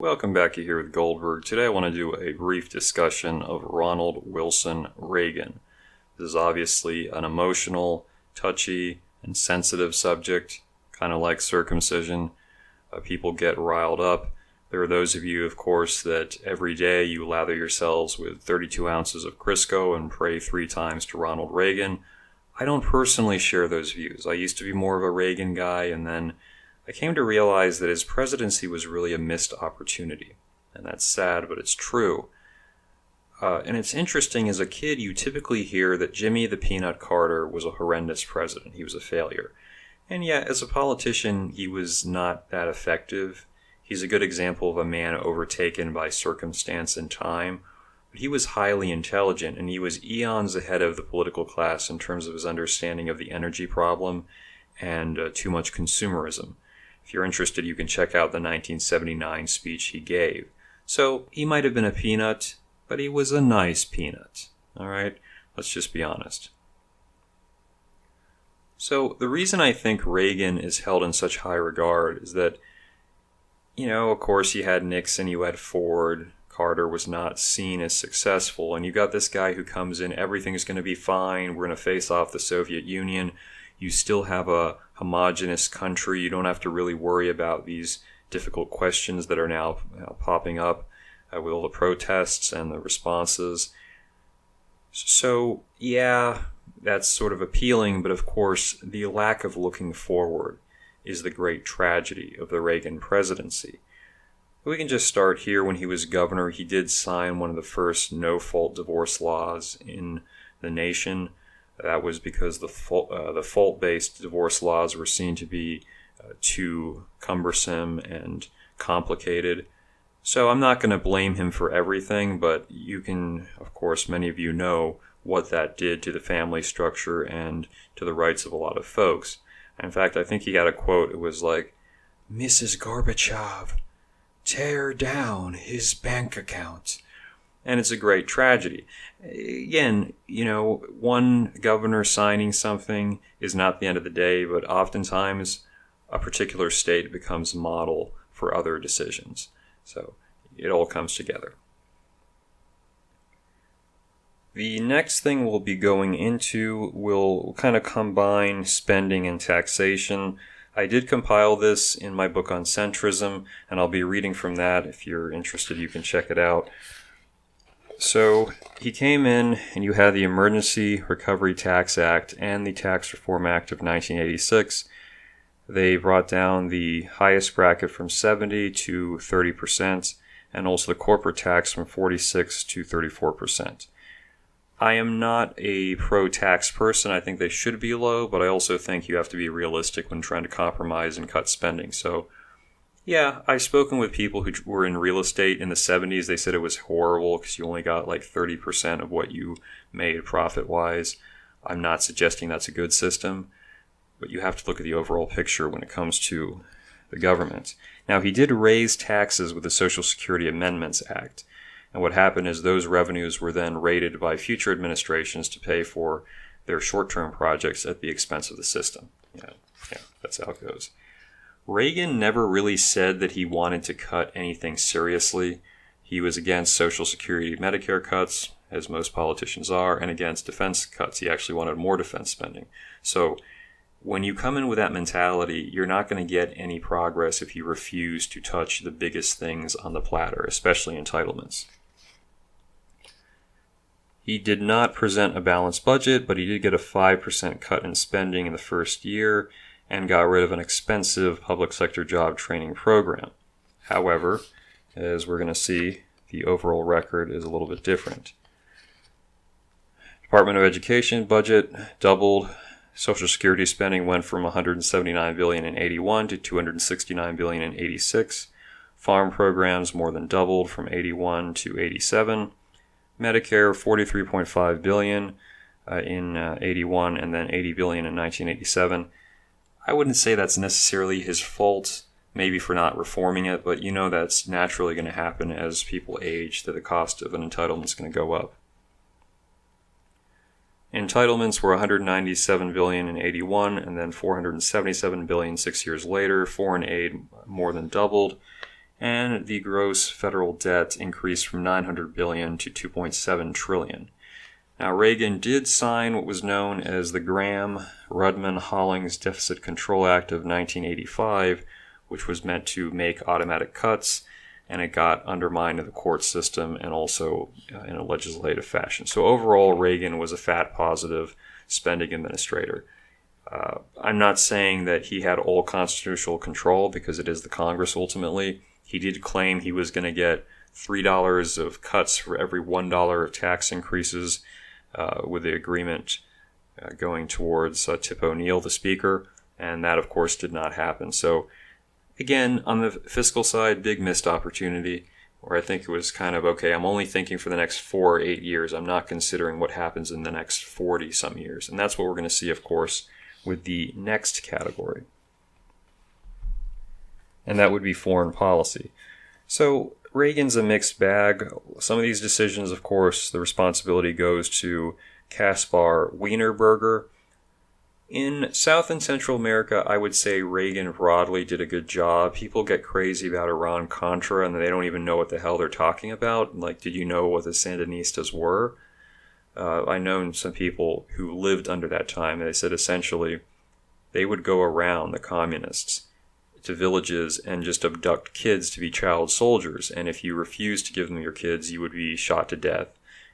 Welcome back. You here with Goldberg. Today I want to do a brief discussion of Ronald Wilson Reagan. This is obviously an emotional, touchy, and sensitive subject, kind of like circumcision. People get riled up. There are those of you, of course, that every day you lather yourselves with 32 ounces of Crisco and pray 3 times to Ronald Reagan. I don't personally share those views. I used to be more of a Reagan guy, and then I came to realize that his presidency was really a missed opportunity. And that's sad, but it's true. And it's interesting, as a kid, you typically hear that Jimmy the Peanut Carter was a horrendous president. He was a failure. And yet, as a politician, he was not that effective. He's a good example of a man overtaken by circumstance and time. But he was highly intelligent, and he was eons ahead of the political class in terms of his understanding of the energy problem and too much consumerism. If you're interested, you can check out the 1979 speech he gave. So he might have been a peanut, but he was a nice peanut. All right? Let's just be honest. So the reason I think Reagan is held in such high regard is that, of course you had Nixon, you had Ford, Carter was not seen as successful, and you got this guy who comes in, everything's going to be fine, we're going to face off the Soviet Union. You still have a homogenous country. You don't have to really worry about these difficult questions that are now popping up with all the protests and the responses. So, yeah, that's sort of appealing, but of course, the lack of looking forward is the great tragedy of the Reagan presidency. We can just start here. When he was governor, he did sign one of the first no-fault divorce laws in the nation. That was because the fault-based divorce laws were seen to be too cumbersome and complicated. So I'm not going to blame him for everything, but you can, of course, many of you know what that did to the family structure and to the rights of a lot of folks. In fact, I think he had a quote. It was like, "Mrs. Gorbachev, tear down his bank account." And it's a great tragedy. Again, one governor signing something is not the end of the day, but oftentimes a particular state becomes model for other decisions. So it all comes together. The next thing we'll be going into will kind of combine spending and taxation. I did compile this in my book on centrism, and I'll be reading from that. If you're interested, you can check it out. So he came in, and you had the Emergency Recovery Tax Act and the Tax Reform Act of 1986. They brought down the highest bracket from 70 to 30%, and also the corporate tax from 46 to 34%. I am not a pro-tax person. I think they should be low, but I also think you have to be realistic when trying to compromise and cut spending. So yeah, I've spoken with people who were in real estate in the 70s. They said it was horrible because you only got like 30% of what you made profit-wise. I'm not suggesting that's a good system, but you have to look at the overall picture when it comes to the government. Now, he did raise taxes with the Social Security Amendments Act, and what happened is those revenues were then raided by future administrations to pay for their short-term projects at the expense of the system. Yeah, that's how it goes. Reagan never really said that he wanted to cut anything seriously. He was against Social Security Medicare cuts, as most politicians are, and against defense cuts. He actually wanted more defense spending. So when you come in with that mentality, you're not going to get any progress if you refuse to touch the biggest things on the platter, especially entitlements. He did not present a balanced budget, but he did get a 5% cut in spending in the first year, and got rid of an expensive public sector job training program. However, as we're going to see, the overall record is a little bit different. Department of Education budget doubled. Social Security spending went from $179 billion in 81 to $269 billion in 86. Farm programs more than doubled from 81 to 87. Medicare $43.5 billion in 81, and then $80 billion in 1987. I wouldn't say that's necessarily his fault, maybe for not reforming it, but that's naturally going to happen as people age, that the cost of an entitlement is going to go up. Entitlements were $197 billion in 81, and then $477 billion 6 years later. Foreign aid more than doubled. and the gross federal debt increased from $900 billion to $2.7 trillion. Now, Reagan did sign what was known as the Graham-Rudman-Hollings Deficit Control Act of 1985, which was meant to make automatic cuts, and it got undermined in the court system and also in a legislative fashion. So overall, Reagan was a fat positive spending administrator. I'm not saying that he had all constitutional control, because it is the Congress ultimately. He did claim he was going to get $3 of cuts for every $1 of tax increases, with the agreement going towards Tip O'Neill, the Speaker, and that, of course, did not happen. So, again, on the fiscal side, big missed opportunity, where I think it was kind of, okay, I'm only thinking for the next 4 or 8 years. I'm not considering what happens in the next 40-some years. And that's what we're going to see, of course, with the next category. And that would be foreign policy. So Reagan's a mixed bag. Some of these decisions, of course, the responsibility goes to Caspar Wienerberger. In South and Central America, I would say Reagan broadly did a good job. People get crazy about Iran-Contra, and they don't even know what the hell they're talking about. Like, did you know what the Sandinistas were? I know some people who lived under that time, and they said essentially they would go around the communists to villages and just abduct kids to be child soldiers. And if you refused to give them your kids, you would be shot to death,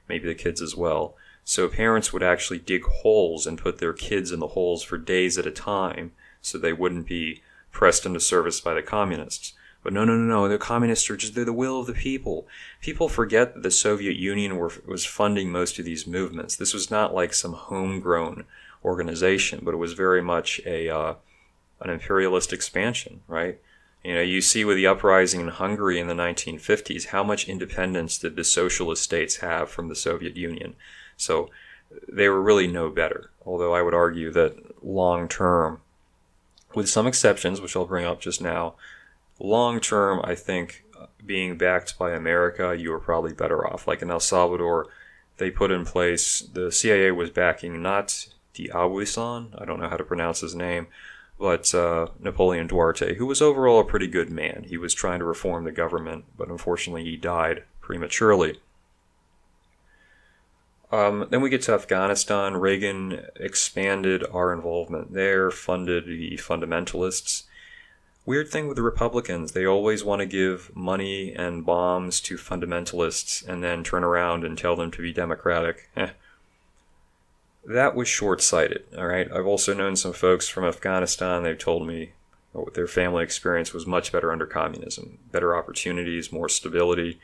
maybe the kids as well. So parents would actually dig holes and put their kids in the holes for days at a time so they wouldn't be pressed into service by the communists. But no, the communists are they're the will of the people. People forget that the Soviet Union was funding most of these movements. This was not like some homegrown organization, but it was very much an imperialist expansion, right? You know, you see with the uprising in Hungary in the 1950s, how much independence did the socialist states have from the Soviet Union? So they were really no better, although I would argue that long term, with some exceptions, which I'll bring up just now, long term, I think being backed by America, you were probably better off. Like in El Salvador, they put in place, the CIA was backing not D'Aubuisson, I don't know how to pronounce his name, but Napoleon Duarte, who was overall a pretty good man. He was trying to reform the government, but unfortunately he died prematurely. Then we get to Afghanistan. Reagan expanded our involvement there, funded the fundamentalists. Weird thing with the Republicans, they always want to give money and bombs to fundamentalists and then turn around and tell them to be democratic. That was short-sighted, all right? I've also known some folks from Afghanistan. They've told me their family experience was much better under communism. Better opportunities, more stability,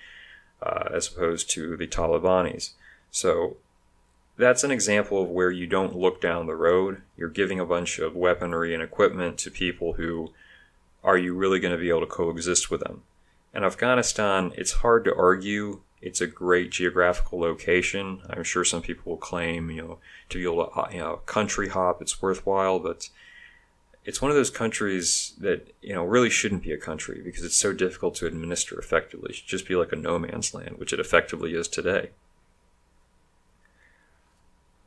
as opposed to the Talibanis. So that's an example of where you don't look down the road. You're giving a bunch of weaponry and equipment to people who, are you really going to be able to coexist with them? In Afghanistan, it's hard to argue. It's a great geographical location. I'm sure some people will claim, to be able to, country hop, it's worthwhile, but it's one of those countries that, really shouldn't be a country because it's so difficult to administer effectively. It should just be like a no man's land, which it effectively is today.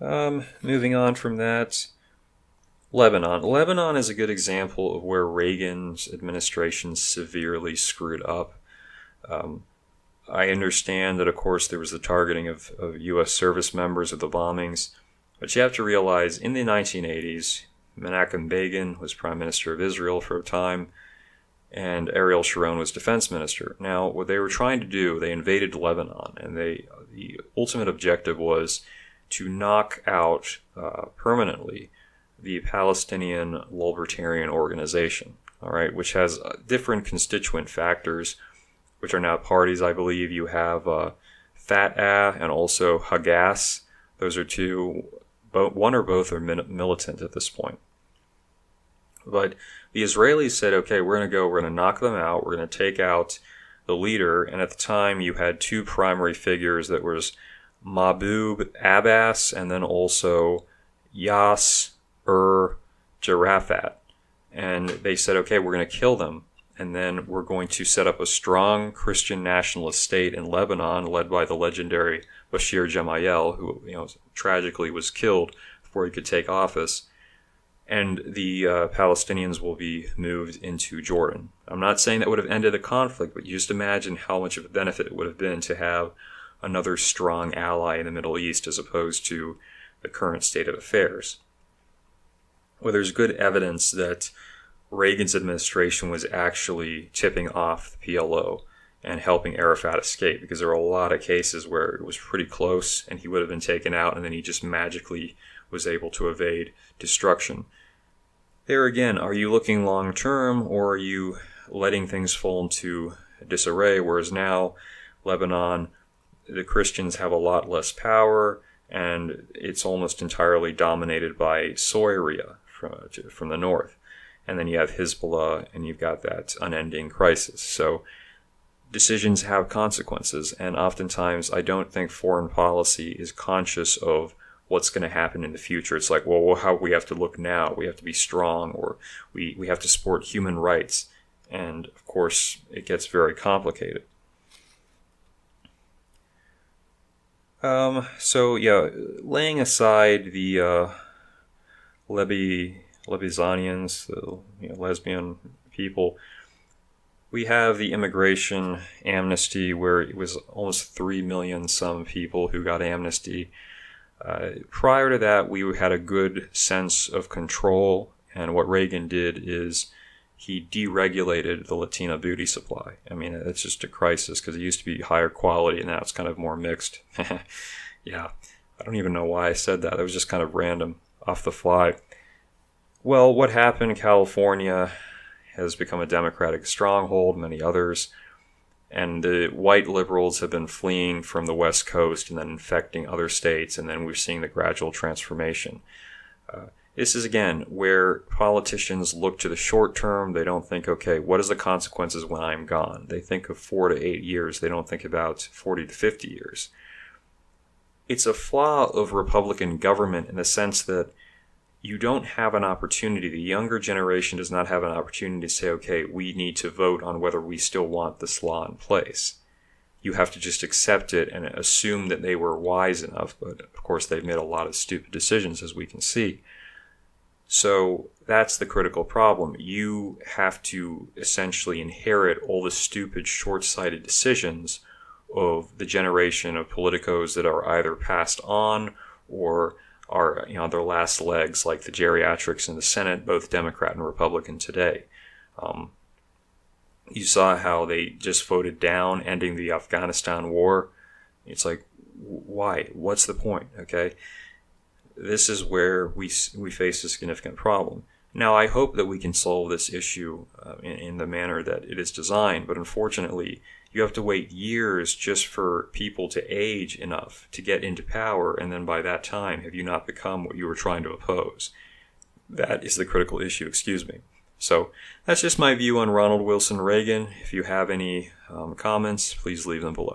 Moving on from that, Lebanon. Lebanon is a good example of where Reagan's administration severely screwed up. I understand that, of course, there was the targeting of U.S. service members of the bombings, but you have to realize in the 1980s, Menachem Begin was Prime Minister of Israel for a time, and Ariel Sharon was Defense Minister. Now, what they were trying to do, they invaded Lebanon, and the ultimate objective was to knock out permanently the Palestinian Libertarian Organization, all right, which has different constituent factors, which are now parties. I believe you have Fatah and also Hagas. Those are two, one or both are militant at this point. But the Israelis said, okay, we're going to knock them out, we're going to take out the leader, and at the time you had two primary figures that was Mahmoud Abbas and then also Yasser Arafat. And they said, okay, we're going to kill them, and then we're going to set up a strong Christian nationalist state in Lebanon led by the legendary Bashir Gemayel, who tragically was killed before he could take office. and the Palestinians will be moved into Jordan. I'm not saying that would have ended the conflict, but you just imagine how much of a benefit it would have been to have another strong ally in the Middle East as opposed to the current state of affairs. Well, there's good evidence that Reagan's administration was actually tipping off the PLO and helping Arafat escape, because there were a lot of cases where it was pretty close and he would have been taken out, and then he just magically was able to evade destruction. There again, are you looking long term, or are you letting things fall into disarray? Whereas now, Lebanon, the Christians have a lot less power, and it's almost entirely dominated by Syria from the north. And then you have Hezbollah, and you've got that unending crisis. So decisions have consequences, and oftentimes I don't think foreign policy is conscious of what's going to happen in the future. It's like, well, how we have to look now. We have to be strong, or we have to support human rights. And, of course, it gets very complicated. So, yeah, laying aside the Lebizanians, the lesbian people, we have the immigration amnesty, where it was almost 3 million some people who got amnesty. Prior to that, we had a good sense of control, and what Reagan did is he deregulated the Latina beauty supply. I mean, it's just a crisis, because it used to be higher quality, and now it's kind of more mixed. Yeah, I don't even know why I said that. It was just kind of random, off the fly. Well, what happened in California has become a Democratic stronghold, many others, and the white liberals have been fleeing from the West Coast and then infecting other states, and then we're seeing the gradual transformation. This is, again, where politicians look to the short term. They don't think, okay, what is the consequences when I'm gone? They think of 4 to 8 years. They don't think about 40 to 50 years. It's a flaw of Republican government in the sense that you don't have an opportunity. The younger generation does not have an opportunity to say, okay, we need to vote on whether we still want this law in place. You have to just accept it and assume that they were wise enough. But, of course, they've made a lot of stupid decisions, as we can see. So that's the critical problem. You have to essentially inherit all the stupid, short-sighted decisions of the generation of politicos that are either passed on or are, their last legs, like the geriatrics in the Senate, both Democrat and Republican today. You saw how they just voted down ending the Afghanistan war. It's like, why? What's the point? Okay, this is where we face a significant problem. Now, I hope that we can solve this issue in the manner that it is designed, but unfortunately, you have to wait years just for people to age enough to get into power, and then by that time, have you not become what you were trying to oppose? That is the critical issue, excuse me. So that's just my view on Ronald Wilson Reagan. If you have any comments, please leave them below.